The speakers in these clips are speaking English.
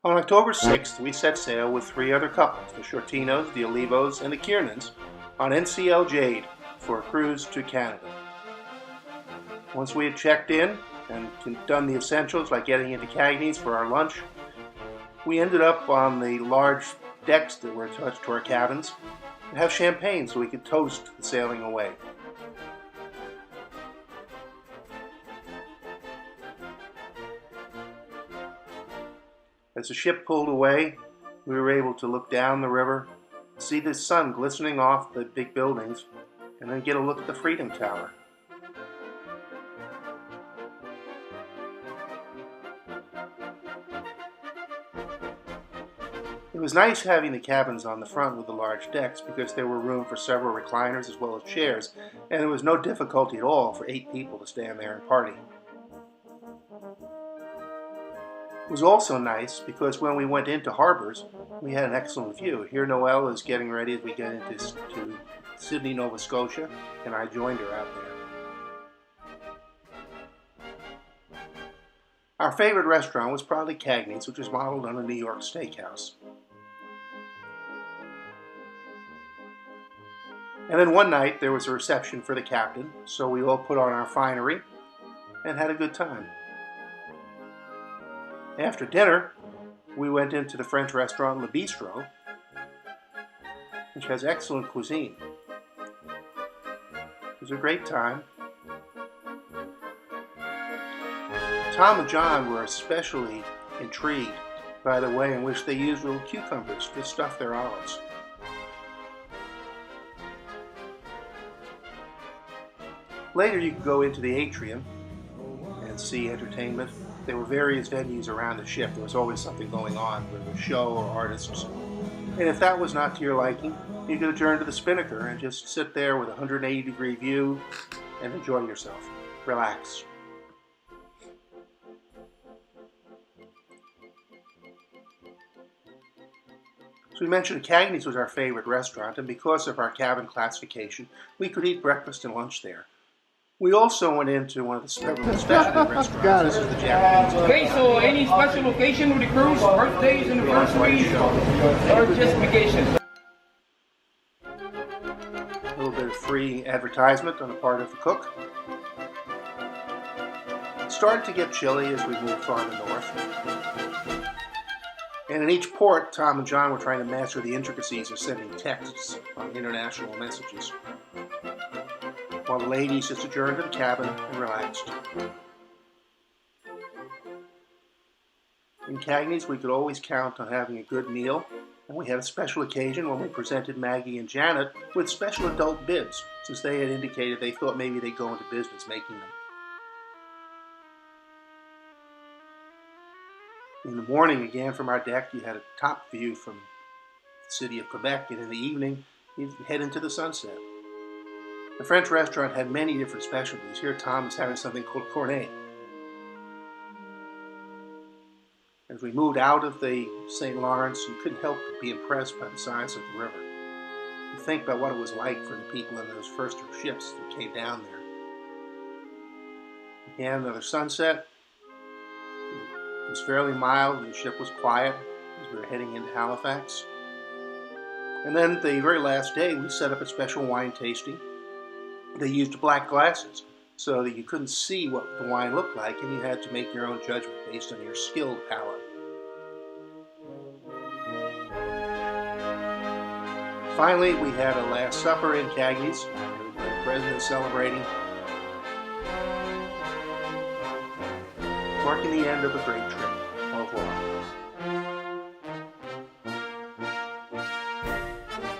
On October 6th, we set sail with 3 other couples, the Shortinos, the Olivos, and the Kiernans, on NCL Jade for a cruise to Canada. Once we had checked in and done the essentials like getting into Cagney's for our lunch, we ended up on the large decks that were attached to our cabins and have champagne so we could toast the sailing away. As the ship pulled away, we were able to look down the river, see the sun glistening off the big buildings, and then get a look at the Freedom Tower. It was nice having the cabins on the front with the large decks because there were room for several recliners as well as chairs, and there was no difficulty at all for 8 people to stand there and party. It was also nice because when we went into harbors, we had an excellent view. Here Noelle is getting ready as we get into Sydney, Nova Scotia, and I joined her out there. Our favorite restaurant was probably Cagney's, which was modeled on a New York steakhouse. And then one night there was a reception for the captain, so we all put on our finery and had a good time. After dinner, we went into the French restaurant Le Bistro, which has excellent cuisine. It was a great time. Tom and John were especially intrigued by the way in which they used little cucumbers to stuff their olives. Later you could go into the atrium and see entertainment. There were various venues around the ship. There was always something going on with a show or artists. And if that was not to your liking, you could adjourn to the spinnaker and just sit there with a 180-degree view and enjoy yourself. Relax. So we mentioned Cagney's was our favorite restaurant, and because of our cabin classification, we could eat breakfast and lunch there. We also went into one of the specialty restaurants. This is the Japanese. Okay, so any special occasion with the cruise, birthdays, anniversaries, or just vacation? A little bit of free advertisement on the part of the cook. It started to get chilly as we moved farther north. And in each port, Tom and John were trying to master the intricacies of sending texts on international messages, while the ladies just adjourned to the cabin and relaxed. In Cagney's, we could always count on having a good meal, and we had a special occasion when we presented Maggie and Janet with special adult bibs, since they had indicated they thought maybe they'd go into business making them. In the morning, again from our deck, you had a top view from the city of Quebec, and in the evening, you'd head into the sunset. The French restaurant had many different specialties. Here Tom is having something called cornet. As we moved out of the St. Lawrence, you couldn't help but be impressed by the size of the river. You think about what it was like for the people in those first ships that came down there. Again, another sunset. It was fairly mild and the ship was quiet as we were heading into Halifax. And then the very last day, we set up a special wine tasting. They used black glasses so that you couldn't see what the wine looked like, and you had to make your own judgment based on your skilled palate. Finally, we had a Last Supper in Cagney's, the President celebrating, marking the end of a great trip. Au revoir.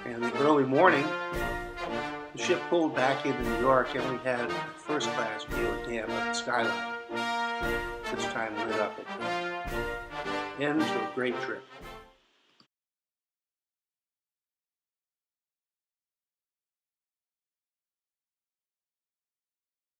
And the early morning, the ship pulled back into New York, and we had a first-class view again of the skyline. This time lit up at the end of a great trip.